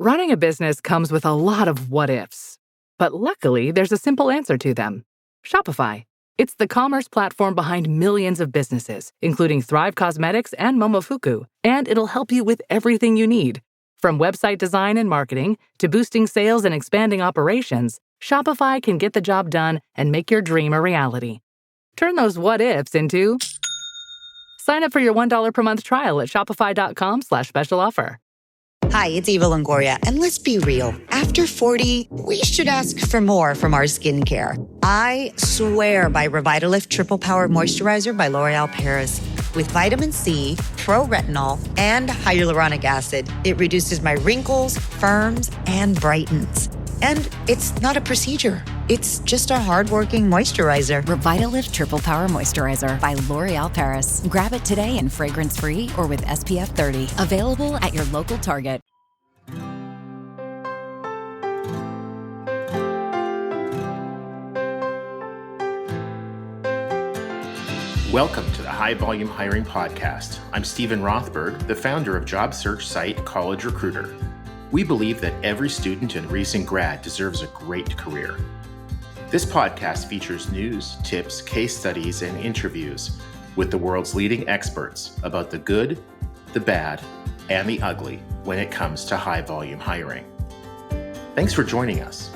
Running a business comes with a lot of what ifs, but luckily there's a simple answer to them. Shopify. It's the commerce platform behind millions of businesses, including Thrive Cosmetics and Momofuku, and it'll help you with everything you need. From website design and marketing to boosting sales and expanding operations, Shopify can get the job done and make your dream a reality. Turn those what ifs into... Sign up for your $1 per month trial at shopify.com/special offer. Hi, it's Eva Longoria, and let's be real. After 40, we should ask for more from our skincare. I swear by Revitalift Triple Power Moisturizer by L'Oreal Paris. With vitamin C, pro-retinol, and hyaluronic acid, it reduces my wrinkles, firms, and brightens. And it's not a procedure. It's just a hardworking moisturizer. Revitalift Triple Power Moisturizer by L'Oreal Paris. Grab it today in fragrance-free or with SPF 30. Available at your local Target. Welcome to the High Volume Hiring Podcast. I'm Stephen Rothberg, the founder of job search site College Recruiter. We believe that every student and recent grad deserves a great career. This podcast features news, tips, case studies, and interviews with the world's leading experts about the good, the bad, and the ugly when it comes to high volume hiring. Thanks for joining us.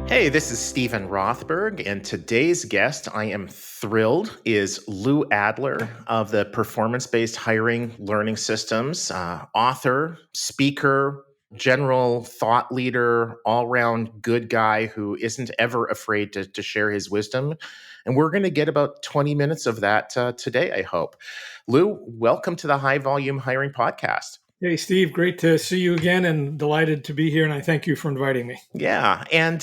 Hey, this is Stephen Rothberg, and today's guest, I am thrilled, is Lou Adler of the Performance-Based Hiring Learning Systems, author, speaker, general thought leader, all-round good guy who isn't ever afraid to share his wisdom. And we're going to get about 20 minutes of that today, I hope. Lou, welcome to the High Volume Hiring Podcast. Hey, Steve, great to see you again and delighted to be here. And I thank you for inviting me. Yeah. And,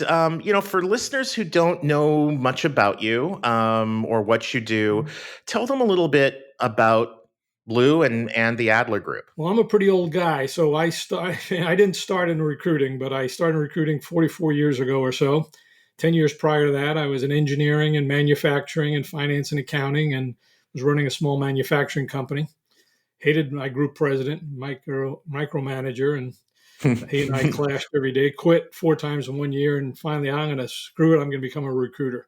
for listeners who don't know much about you or what you do, tell them a little bit about Lou and the Adler Group. Well, I'm a pretty old guy, so I didn't start in recruiting, but I started recruiting 44 years ago or so. 10 years prior to that, I was in engineering and manufacturing and finance and accounting and was running a small manufacturing company. Hated my group president, micromanager, and he and I clashed every day. Quit 4 times in 1 year, and finally, I'm going to screw it. I'm going to become a recruiter.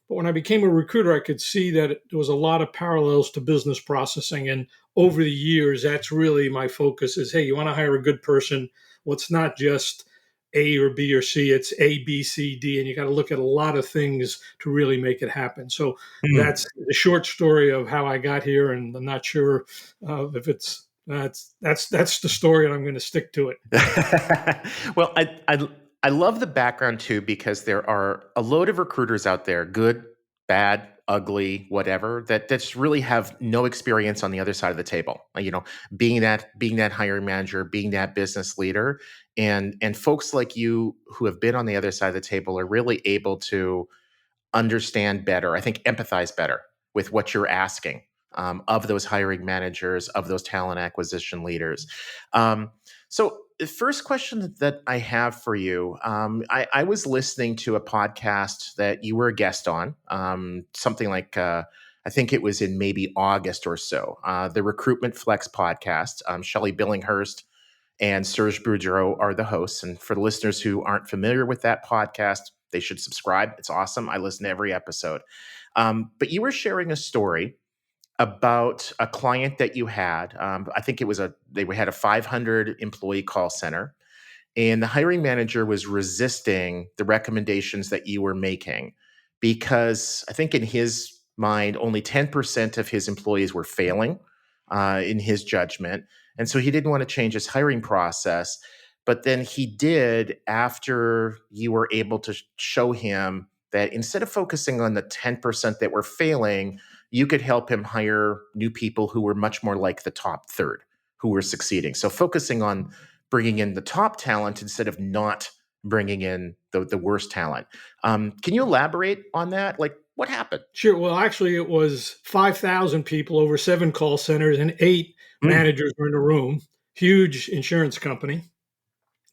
But when I became a recruiter, I could see that there was a lot of parallels to business processing. And over the years, that's really my focus is, hey, you want to hire a good person? Well, it's not just A or B or C, it's A, B, C, D, and you got to look at a lot of things to really make it happen. So that's the short story of how I got here, and I'm not sure if it's that's the story, and I'm going to stick to it. Well, I love the background too, because there are a load of recruiters out there, good, bad, ugly, whatever, that just really have no experience on the other side of the table. Being that hiring manager, being that business leader, and folks like you who have been on the other side of the table are really able to understand better, I think empathize better with what you're asking of those hiring managers, of those talent acquisition leaders. So the first question that I have for you, I was listening to a podcast that you were a guest on, something like, I think it was in maybe August or so, the Recruitment Flex podcast. Shelley Billinghurst and Serge Boudreau are the hosts. And for the listeners who aren't familiar with that podcast, they should subscribe. It's awesome. I listen to every episode. But you were sharing a story about a client that you had. I think they had a 500 employee call center, and the hiring manager was resisting the recommendations that you were making because I think in his mind, only 10% of his employees were failing in his judgment. And so he didn't want to change his hiring process. But then he did after you were able to show him that instead of focusing on the 10% that were failing, you could help him hire new people who were much more like the top third who were succeeding. So focusing on bringing in the top talent instead of not bringing in the worst talent. Can you elaborate on that? Like, what happened? Sure. Well, actually, it was 5,000 people over 7 call centers and 8 managers were in a room. Huge insurance company.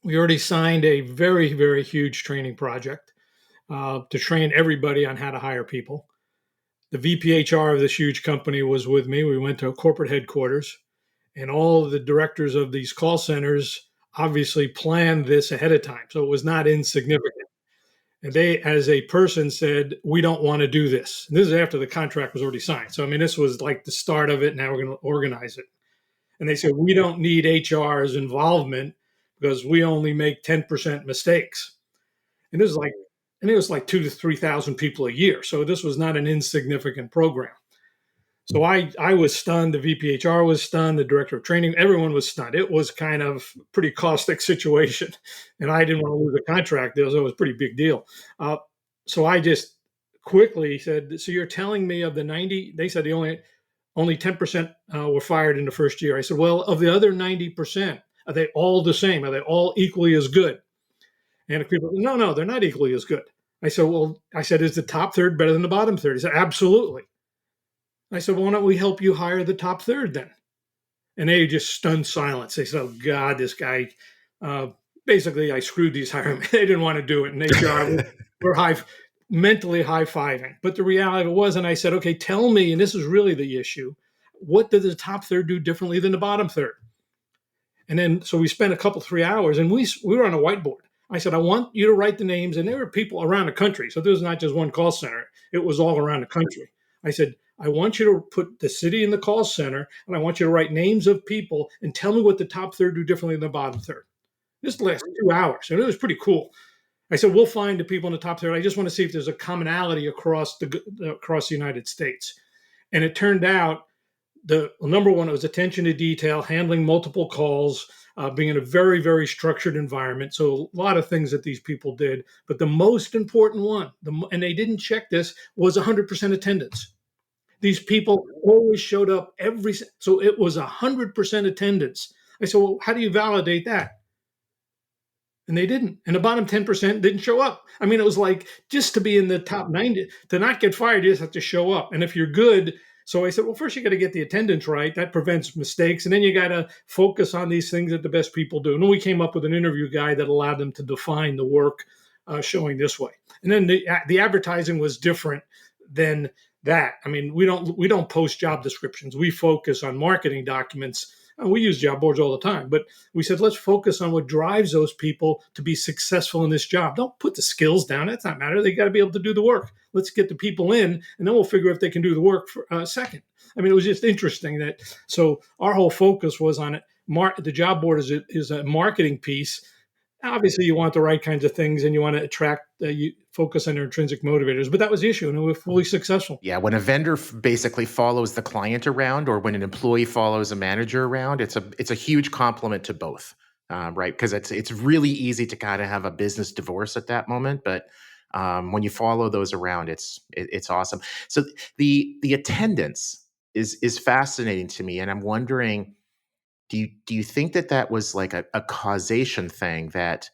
We already signed a very, very huge training project to train everybody on how to hire people. The VPHR of this huge company was with me. We went to corporate headquarters, And all of the directors of these call centers obviously planned this ahead of time. So it was not insignificant. And they, as a person, said, we don't want to do this. And this is after the contract was already signed. So, I mean, this was like the start of it. Now we're going to organize it. And they said, we don't need HR's involvement because we only make 10% mistakes. And this is like, and it was like 2,000 to 3,000 people a year. So this was not an insignificant program. So I was stunned. The VPHR was stunned. The director of training, everyone was stunned. It was kind of a pretty caustic situation. And I didn't want to lose a contract. So it was a pretty big deal. So I just quickly said, so you're telling me of the 90, they said the only 10% were fired in the first year. I said, well, of the other 90%, are they all the same? Are they all equally as good? And people, no, they're not equally as good. I said, is the top third better than the bottom third? He said, absolutely. I said, well, why don't we help you hire the top third then? And they just stunned silence. They said, oh, God, this guy, basically, I screwed these hiring. They didn't want to do it. And they were mentally high-fiving. But the reality was, and I said, okay, tell me, and this is really the issue, what did the top third do differently than the bottom third? And then, so we spent 3 hours, and we were on a whiteboard. I said, I want you to write the names, and there were people around the country. So there was not just one call center. It was all around the country. I said, I want you to put the city in the call center, and I want you to write names of people and tell me what the top third do differently than the bottom third. This lasted 2 hours, and it was pretty cool. I said, we'll find the people in the top third. I just want to see if there's a commonality across the United States. And it turned out the number one was attention to detail, handling multiple calls, being in a very, very structured environment. So a lot of things that these people did. But the most important one, and they didn't check this, was 100% attendance. These people always showed up so it was 100% attendance. I said, well, how do you validate that? And they didn't. And the bottom 10% didn't show up. I mean, it was like, just to be in the top 90, to not get fired, you just have to show up. And if you're good, so I said, well, first you got to get the attendance right. That prevents mistakes. And then you got to focus on these things that the best people do. And then we came up with an interview guide that allowed them to define the work showing this way. And then the advertising was different than that. I mean, we don't post job descriptions. We focus on marketing documents. We use job boards all the time, but we said, let's focus on what drives those people to be successful in this job. Don't put the skills down. That's not matter. They got to be able to do the work. Let's get the people in, and then we'll figure if they can do the work for a second. I mean, it was just interesting so our whole focus was on it. The job board is a marketing piece. Obviously, you want the right kinds of things, and you want to attract, you focus on their intrinsic motivators. But that was the issue, and we were fully successful. Yeah, when a vendor basically follows the client around, or when an employee follows a manager around, it's a huge compliment to both, right? Because it's really easy to kind of have a business divorce at that moment, but when you follow those around, it's awesome. So the attendance is fascinating to me, and I'm wondering, do you think that was like a causation thing, that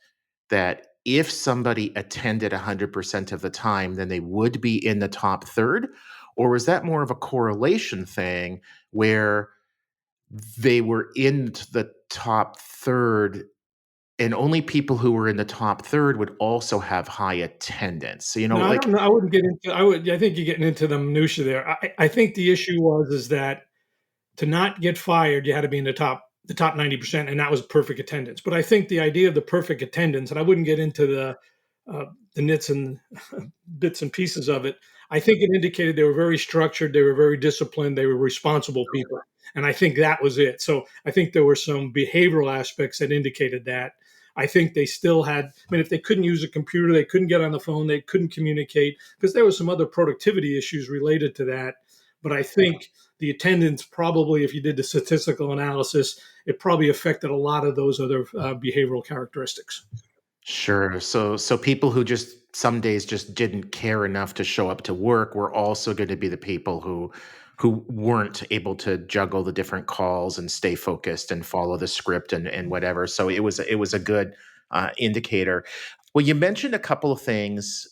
if somebody attended 100% of the time, then they would be in the top third? Or was that more of a correlation thing where they were in the top third and only people who were in the top third would also have high attendance? So, No, I don't know. I wouldn't get into. I think you're getting into the minutia there. I think the issue is that to not get fired, you had to be in the top 90%, and that was perfect attendance. But I think the idea of the perfect attendance, and I wouldn't get into the nits and bits and pieces of it. I think it indicated they were very structured, they were very disciplined, they were responsible people, and I think that was it. So I think there were some behavioral aspects that indicated that. I think they still had. I mean, if they couldn't use a computer, they couldn't get on the phone, they couldn't communicate, because there were some other productivity issues related to that. But I think the attendance probably, if you did the statistical analysis, it probably affected a lot of those other behavioral characteristics. Sure. So people who just some days just didn't care enough to show up to work were also going to be the people who weren't able to juggle the different calls and stay focused and follow the script and whatever. So it was a good indicator. Well, you mentioned a couple of things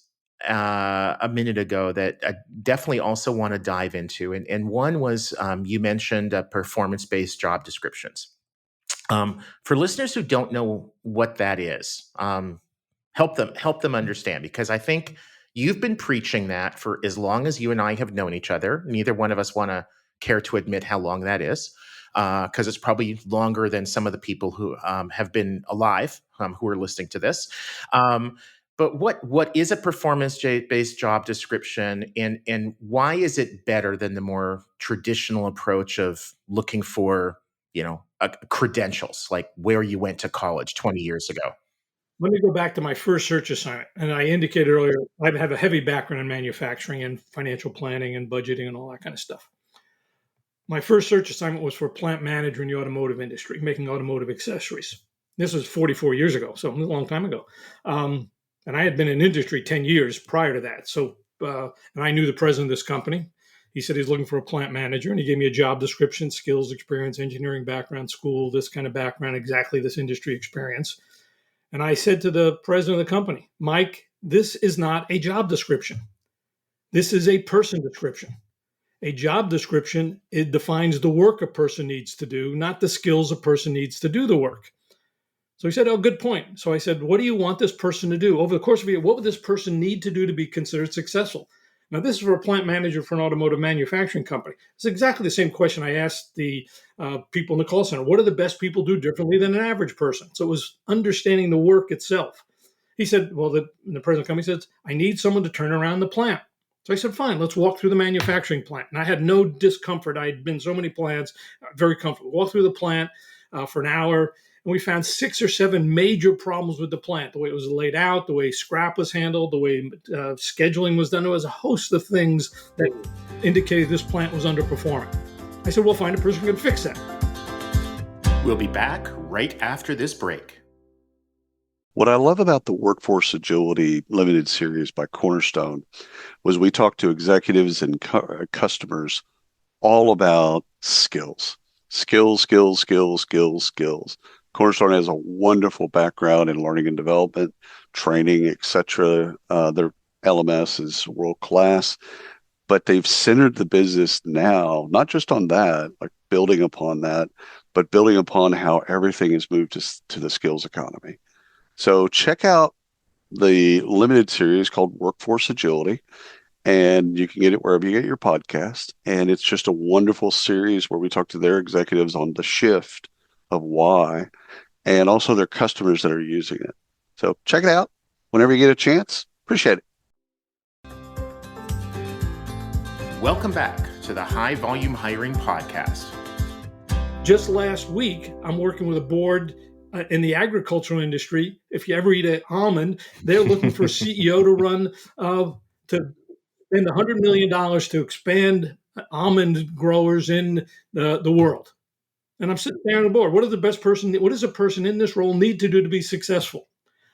a minute ago that I definitely also want to dive into. And one was you mentioned performance-based job descriptions. For listeners who don't know what that is, help them understand, because I think you've been preaching that for as long as you and I have known each other. Neither one of us want to care to admit how long that is, because it's probably longer than some of the people who have been alive who are listening to this. But what is a performance-based job description, and why is it better than the more traditional approach of looking for, credentials, like where you went to college 20 years ago? Let me go back to my first search assignment. And I indicated earlier, I have a heavy background in manufacturing and financial planning and budgeting and all that kind of stuff. My first search assignment was for a plant manager in the automotive industry, making automotive accessories. This was 44 years ago, so a long time ago. And I had been in industry 10 years prior to that. So, and I knew the president of this company. He said he's looking for a plant manager, and he gave me a job description, skills, experience, engineering background, school, this kind of background, exactly this industry experience. And I said to the president of the company, Mike, this is not a job description. This is a person description. A job description, it defines the work a person needs to do, not the skills a person needs to do the work. So he said, oh, good point. So I said, what do you want this person to do? Over the course of a year, what would this person need to do to be considered successful? Now, this is for a plant manager for an automotive manufacturing company. It's exactly the same question I asked the people in the call center. What do the best people do differently than an average person? So it was understanding the work itself. He said, well, the president of the company says, I need someone to turn around the plant. So I said, fine, let's walk through the manufacturing plant. And I had no discomfort. I had been so many plants, very comfortable. Walk through the plant for an hour. And we found 6 or 7 major problems with the plant, the way it was laid out, the way scrap was handled, the way scheduling was done. There was a host of things that indicated this plant was underperforming. I said, we'll find a person who can fix that. We'll be back right after this break. What I love about the Workforce Agility Limited Series by Cornerstone was we talked to executives and customers all about skills. Skills. Cornerstone has a wonderful background in learning and development, training, etc. Their LMS is world class, but they've centered the business now, not just on that, like building upon that, but building upon how everything has moved to the skills economy. So check out the limited series called Workforce Agility, and you can get it wherever you get your podcast. And it's just a wonderful series where we talk to their executives on the shift of why, and also their customers that are using it. So check it out whenever you get a chance. Appreciate it. Welcome back to the High Volume Hiring Podcast. Just last week, I'm working with a board in the agricultural industry. If you ever eat an almond, they're looking for a CEO to run, to spend $100 million to expand almond growers in the world. And I'm sitting there on the board. What does a person in this role need to do to be successful?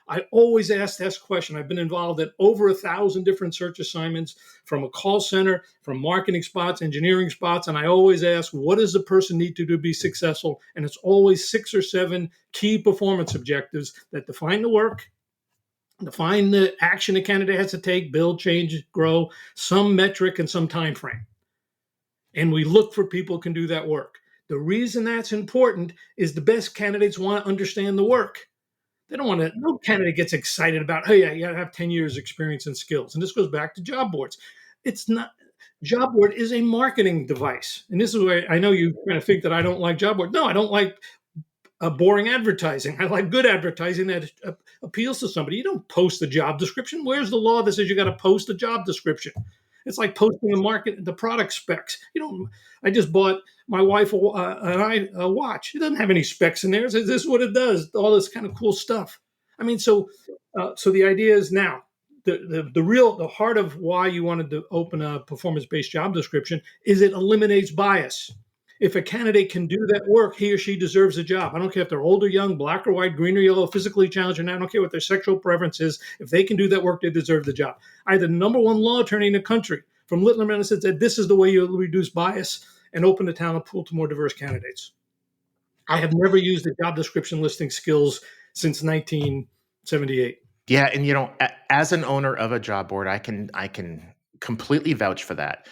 I always ask this question. I've been involved in over 1,000 different search assignments, from a call center, from marketing spots, engineering spots. And I always ask, what does the person need to do to be successful? And it's always 6 or 7 key performance objectives that define the work, define the action a candidate has to take, build, change, grow, some metric and some time frame. And we look for people who can do that work. The reason that's important is the best candidates want to understand the work. They don't want to, no candidate gets excited about, hey, I got to have 10 years experience and skills. And this goes back to job boards. It's not, job board is a marketing device. And this is where I know you kind of think that I don't like job board. No, I don't like boring advertising. I like good advertising that appeals to somebody. You don't post a job description. Where's the law that says you got to post a job description? It's like posting the product specs. I just bought my wife and I a watch. It doesn't have any specs in there. It says this is what it does. All this kind of cool stuff. I mean, so the idea is now the heart of why you wanted to open a performance-based job description is it eliminates bias. If a candidate can do that work, he or she deserves a job. I don't care if they're old or young, black or white, green or yellow, physically challenged or not. I don't care what their sexual preference is. If they can do that work, they deserve the job. I had the number 1 law attorney in the country from Littler Medicine said, this is the way you reduce bias and open the talent pool to more diverse candidates. I have never used a job description listing skills since 1978. Yeah, and as an owner of a job board, I can completely vouch for that.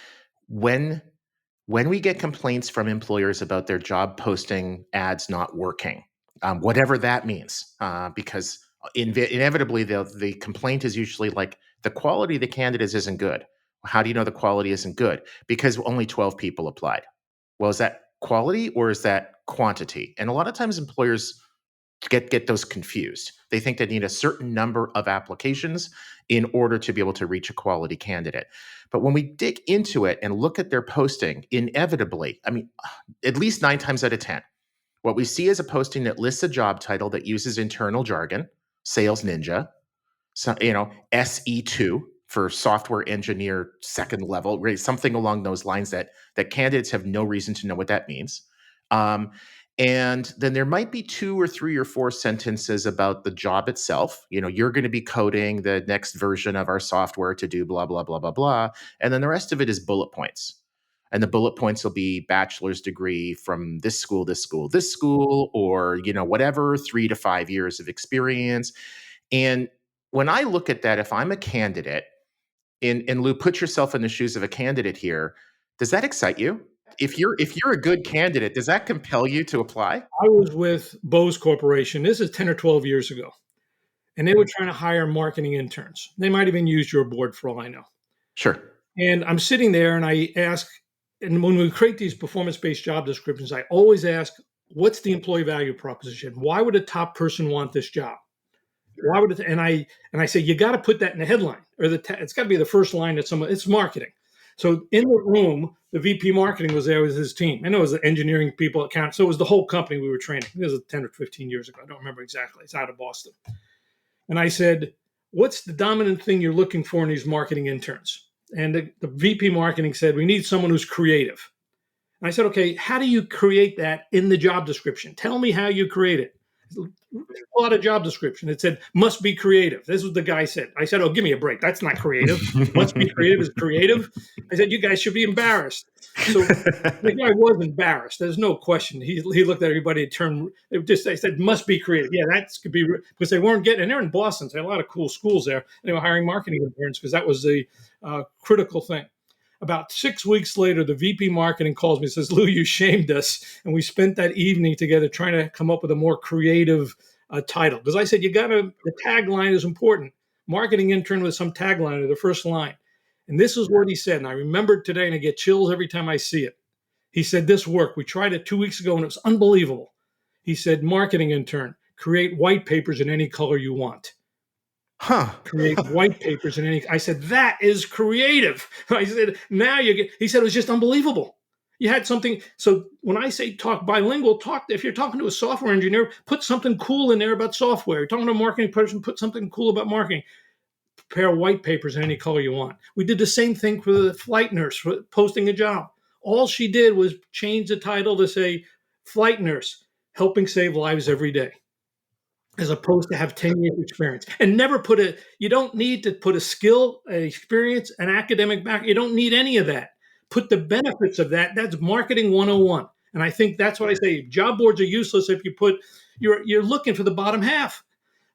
When we get complaints from employers about their job posting ads not working, whatever that means, because inevitably the complaint is usually like, the quality of the candidates isn't good. How do you know the quality isn't good? Because only 12 people applied. Well, is that quality or is that quantity? And a lot of times employers get those confused. They think they need a certain number of applications in order to be able to reach a quality candidate. But when we dig into it and look at their posting, inevitably, I mean, at least 9 times out of 10, what we see is a posting that lists a job title that uses internal jargon, sales ninja, so, SE2 for software engineer second level, right? Something along those lines that candidates have no reason to know what that means. Um, and then there might be 2 or 3 or 4 sentences about the job itself. You're going to be coding the next version of our software to do blah, blah, blah, blah, blah. And then the rest of it is bullet points. And the bullet points will be bachelor's degree from this school, this school, this school, or, whatever, 3 to 5 years of experience. And when I look at that, if I'm a candidate, and Lou, put yourself in the shoes of a candidate here, does that excite you? If you're a good candidate, does that compel you to apply? I was with Bose Corporation. This is 10 or 12 years ago. And they were trying to hire marketing interns. They might even use your board for all I know. Sure. And I'm sitting there and I ask, and when we create these performance-based job descriptions, I always ask, what's the employee value proposition? Why would a top person want this job? Why would it? And I say, you got to put that in the headline, or it's got to be the first line that someone. It's marketing. So in the room, the VP marketing was there with his team, and it was the engineering people, account. So it was the whole company we were training. This was 10 or 15 years ago. I don't remember exactly. It's out of Boston. And I said, what's the dominant thing you're looking for in these marketing interns? And the VP marketing said, we need someone who's creative. And I said, okay, how do you create that in the job description? Tell me how you create it. A lot of job description. It said, must be creative. This is what the guy said. I said, oh, give me a break. That's not creative. Must be creative is creative. I said, you guys should be embarrassed. So the guy was embarrassed. There's no question. He looked at everybody and turned. I said, must be creative. Yeah, that could be, because they weren't getting, and they're in Boston. So they had a lot of cool schools there. And they were hiring marketing interns because that was the critical thing. About 6 weeks later, the VP marketing calls me and says, Lou, you shamed us. And we spent that evening together trying to come up with a more creative title. Because I said, the tagline is important. Marketing intern with some tagline or the first line. And this is what he said. And I remember it today and I get chills every time I see it. He said, this worked. We tried it 2 weeks ago and it was unbelievable. He said, marketing intern, create white papers in any color you want. Create white papers in any. I said, that is creative. I said, now you get. He said, it was just unbelievable. You had something. So when I say talk bilingual, if you're talking to a software engineer, put something cool in there about software. You're talking to a marketing person, put something cool about marketing. Prepare white papers in any color you want. We did the same thing for the flight nurse for posting a job. All she did was change the title to say flight nurse, helping save lives every day, as opposed to have 10 years experience. And never you don't need to put a skill, an experience, an academic background. You don't need any of that. Put the benefits of that. That's marketing 101. And I think that's what I say. Job boards are useless if you're looking for the bottom half.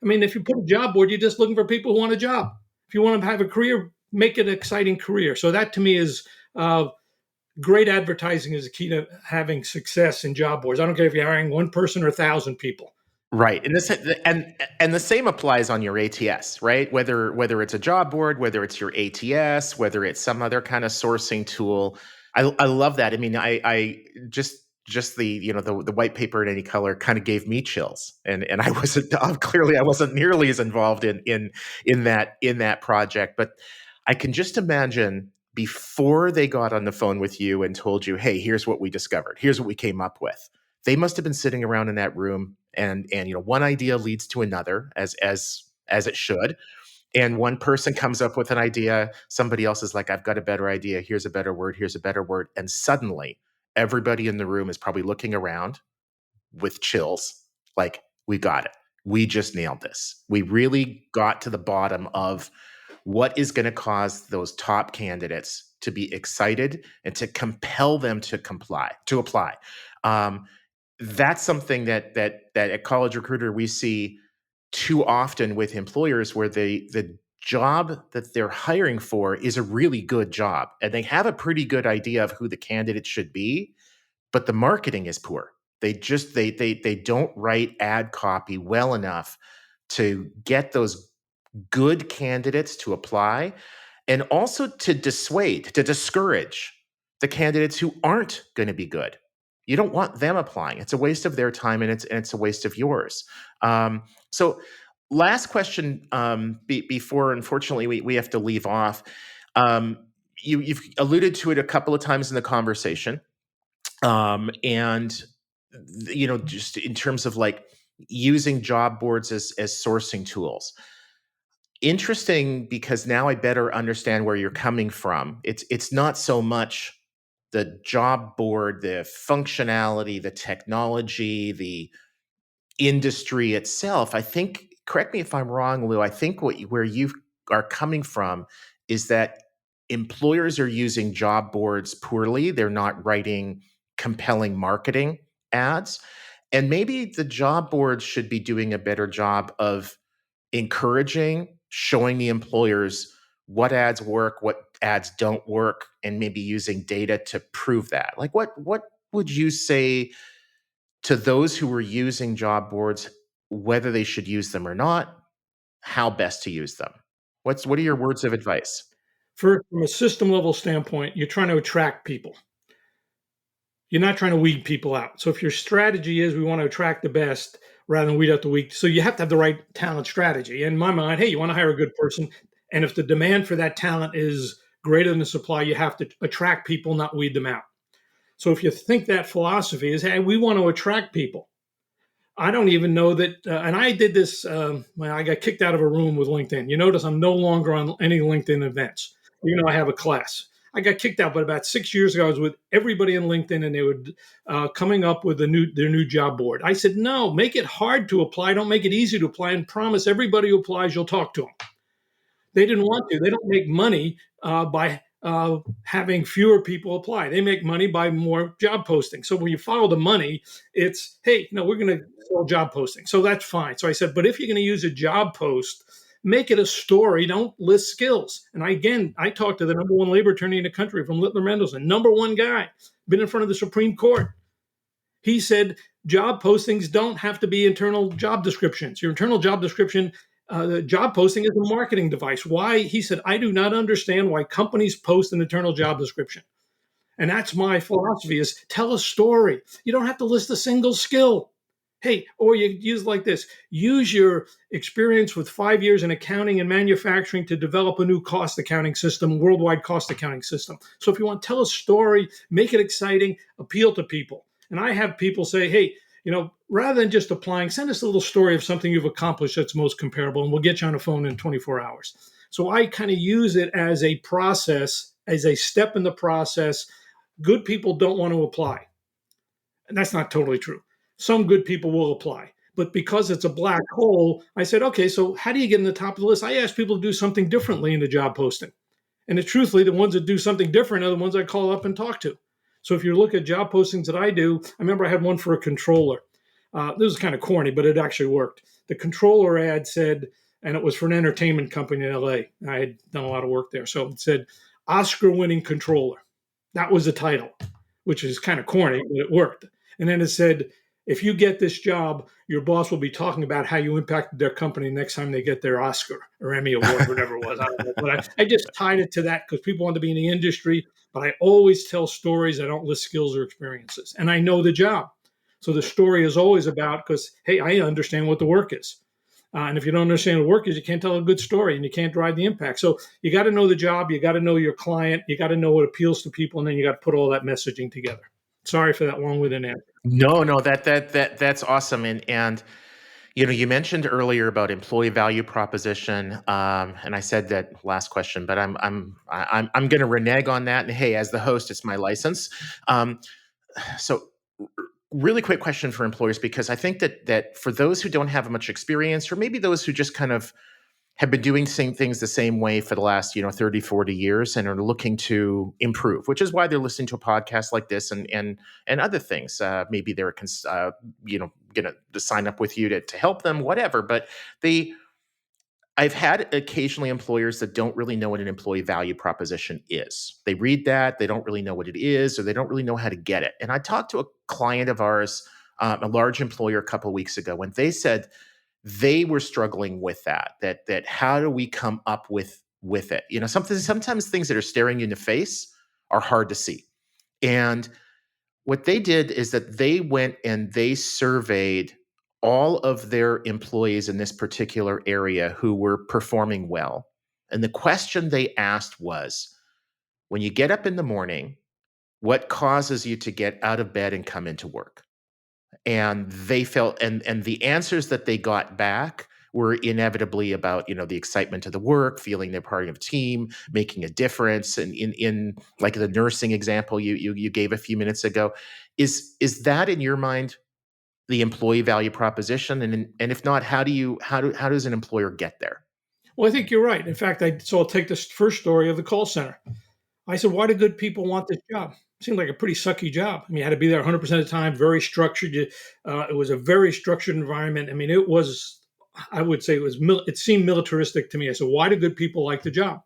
I mean, if you put a job board, you're just looking for people who want a job. If you want to have a career, make it an exciting career. So that to me is great advertising is the key to having success in job boards. I don't care if you're hiring one person or 1,000 people. Right. And the same applies on your ATS, right? Whether it's a job board, whether it's your ATS, whether it's some other kind of sourcing tool. I love that. I mean, I just the white paper in any color kind of gave me chills. And I wasn't clearly I wasn't nearly as involved in that project, but I can just imagine before they got on the phone with you and told you, hey, here's what we discovered. Here's what we came up with. They must have been sitting around in that room and one idea leads to another as it should. And one person comes up with an idea, somebody else is like, I've got a better idea. Here's a better word. Here's a better word. And suddenly everybody in the room is probably looking around with chills. Like, we got it. We just nailed this. We really got to the bottom of what is going to cause those top candidates to be excited and to compel them to apply. That's something that at College Recruiter we see too often with employers, where the job that they're hiring for is a really good job and they have a pretty good idea of who the candidate should be, but the marketing is poor. They don't write ad copy well enough to get those good candidates to apply, and also to dissuade, to discourage the candidates who aren't going to be good. You don't want them applying. It's a waste of their time, and it's a waste of yours. So last question, before unfortunately we have to leave off. You've alluded to it a couple of times in the conversation, and just in terms of like using job boards as sourcing tools. Interesting, because now I better understand where you're coming from. It's not so much the job board, the functionality, the technology, the industry itself. I think, correct me if I'm wrong, Lou, I think where you are coming from is that employers are using job boards poorly. They're not writing compelling marketing ads. And maybe the job boards should be doing a better job of encouraging, showing the employers what ads work, what ads don't work, and maybe using data to prove that. Like what would you say to those who were using job boards, whether they should use them or not, how best to use them? What are your words of advice? From a system level standpoint, you're trying to attract people. You're not trying to weed people out. So if your strategy is we want to attract the best rather than weed out the weak, so you have to have the right talent strategy. In my mind, hey, you want to hire a good person, and if the demand for that talent is greater than the supply, you have to attract people, not weed them out. So if you think that philosophy is, hey, we want to attract people. I don't even know that, and I did this, I got kicked out of a room with LinkedIn. You notice I'm no longer on any LinkedIn events, even though I have a class. I got kicked out, but about 6 years ago, I was with everybody in LinkedIn, and they were coming up with their new job board. I said, no, make it hard to apply. Don't make it easy to apply, and promise everybody who applies, you'll talk to them. They didn't want to. They don't make money by having fewer people apply. They make money by more job postings. So when you follow the money, it's, hey, we're going to sell job posting. So that's fine. So I said, but if you're going to use a job post, make it a story. Don't list skills. And I talked to the number one labor attorney in the country from Littler Mendelsohn, number one guy, been in front of the Supreme Court. He said job postings don't have to be internal job descriptions. Your internal job description, the job posting is a marketing device. Why? He said, I do not understand why companies post an internal job description. And that's my philosophy is tell a story. You don't have to list a single skill. Hey, or you use like this, use your experience with 5 years in accounting and manufacturing to develop a new cost accounting system, worldwide cost accounting system. So if you want to tell a story, make it exciting, appeal to people. And I have people say, hey, rather than just applying, send us a little story of something you've accomplished that's most comparable, and we'll get you on the phone in 24 hours. So I kind of use it as a process, as a step in the process. Good people don't want to apply. And that's not totally true. Some good people will apply. But because it's a black hole, I said, okay, so how do you get in the top of the list? I ask people to do something differently in the job posting. And truthfully, the ones that do something different are the ones I call up and talk to. So if you look at job postings that I do, I remember I had one for a controller. This was kind of corny, but it actually worked. The controller ad said, and it was for an entertainment company in LA. I had done a lot of work there. So it said, Oscar-winning controller. That was the title, which is kind of corny, but it worked. And then it said, if you get this job, your boss will be talking about how you impacted their company next time they get their Oscar or Emmy Award, whatever it was. I don't know. But I just tied it to that because people want to be in the industry. But I always tell stories. I don't list skills or experiences. And I know the job. So the story is always about, because, hey, I understand what the work is. And if you don't understand what work is, you can't tell a good story and you can't drive the impact. So you got to know the job. You got to know your client. You got to know what appeals to people. And then you got to put all that messaging together. Sorry for that long-winded answer. No, that's awesome. And you mentioned earlier about employee value proposition, and I said that last question, but I'm going to renege on that. And hey, as the host, it's my license. So, really quick question for employers, because I think that for those who don't have much experience, or maybe those who just kind of have been doing things the same way for the last 30, 40 years and are looking to improve, which is why they're listening to a podcast like this and other things. Maybe they're going to sign up with you to help them, whatever. But I've had occasionally employers that don't really know what an employee value proposition is. They read that, they don't really know what it is, or they don't really know how to get it. And I talked to a client of ours, a large employer, a couple of weeks ago, when they said they were struggling with that how do we come up with it? Sometimes things that are staring you in the face are hard to see. And what they did is that they went and they surveyed all of their employees in this particular area who were performing well. And the question they asked was, when you get up in the morning, what causes you to get out of bed and come into work? And they felt, and the answers that they got back were inevitably about, the excitement of the work, feeling they're part of a team, making a difference. And in like the nursing example you gave a few minutes ago, is that in your mind the employee value proposition? And if not, how does an employer get there? Well, I think you're right. In fact, I'll take this first story of the call center. I said, why do good people want this job? It seemed like a pretty sucky job. I mean, you had to be there 100% of the time, very structured. It was a very structured environment. I mean, I would say it seemed militaristic to me. I said, why do good people like the job?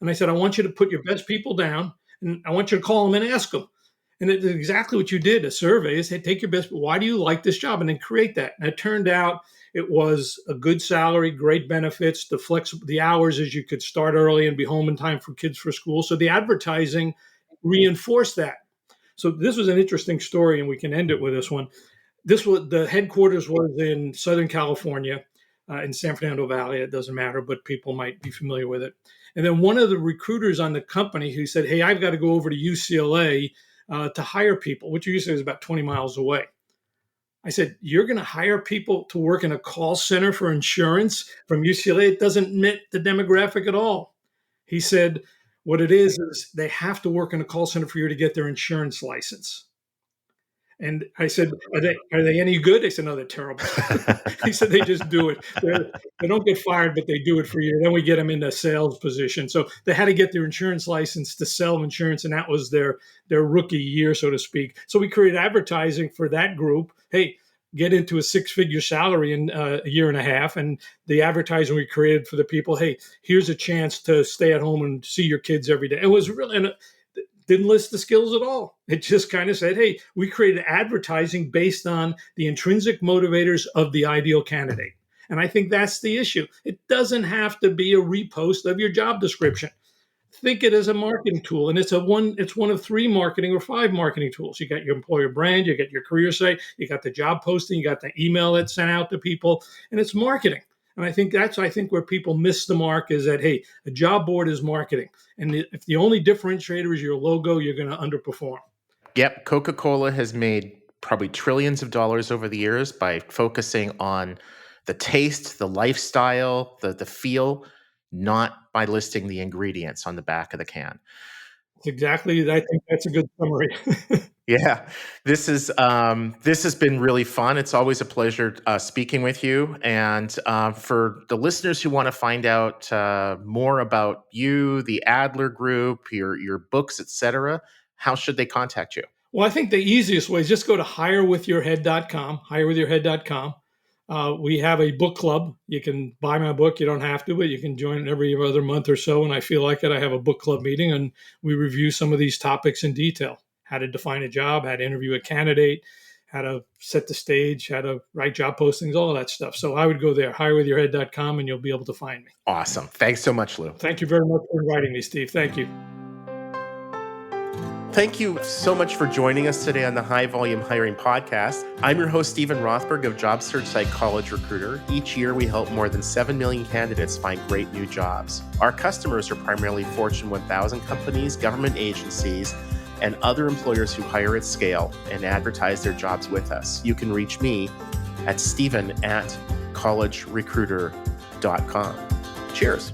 And I said, I want you to put your best people down, and I want you to call them and ask them. And it's exactly what you did, a survey. Is, hey, take your best, why do you like this job? And then create that. And it turned out it was a good salary, great benefits, the hours is you could start early and be home in time for kids for school. So the advertising reinforced that. So this was an interesting story, and we can end it with this one. The headquarters was in Southern California, in San Fernando Valley. It doesn't matter, but people might be familiar with it. And then one of the recruiters on the company who said, hey, I've got to go over to UCLA to hire people, which UCLA is about 20 miles away. I said, you're going to hire people to work in a call center for insurance from UCLA? It doesn't meet the demographic at all. He said, what it is they have to work in a call center for you to get their insurance license. And I said, are they any good? They said, no, they're terrible. He said, they just do it. They don't get fired, but they do it for you. Then we get them in a sales position. So they had to get their insurance license to sell insurance, and that was their rookie year, so to speak. So we created advertising for that group. Hey, get into a six-figure salary in a year and a half. And the advertising we created for the people, hey, here's a chance to stay at home and see your kids every day. It was really... didn't list the skills at all. It just kind of said, hey, we created advertising based on the intrinsic motivators of the ideal candidate. And I think that's the issue. It doesn't have to be a repost of your job description. Think it as a marketing tool. And it's one of 3 marketing or 5 marketing tools. You got your employer brand, you got your career site, you got the job posting, you got the email that's sent out to people, and it's marketing. And I think that's where people miss the mark is that, hey, a job board is marketing. And if the only differentiator is your logo, you're going to underperform. Yep. Coca-Cola has made probably trillions of dollars over the years by focusing on the taste, the lifestyle, the feel, not by listing the ingredients on the back of the can. Exactly. I think that's a good summary. Yeah, this has been really fun. It's always a pleasure speaking with you. And for the listeners who want to find out more about you, the Adler Group, your books, etc., how should they contact you? Well, I think the easiest way is just go to hirewithyourhead.com, hirewithyourhead.com. We have a book club. You can buy my book. You don't have to, but you can join every other month or so. And I feel like it. I have a book club meeting, and we review some of these topics in detail. How to define a job, how to interview a candidate, how to set the stage, how to write job postings, all of that stuff. So I would go there, hirewithyourhead.com, and you'll be able to find me. Awesome. Thanks so much, Lou. Thank you very much for inviting me, Steve. Thank you. Thank you so much for joining us today on the High Volume Hiring Podcast. I'm your host, Stephen Rothberg of Job Search Site College Recruiter. Each year, we help more than 7 million candidates find great new jobs. Our customers are primarily Fortune 1000 companies, government agencies, and other employers who hire at scale and advertise their jobs with us. You can reach me at stephen@collegerecruiter.com. Cheers.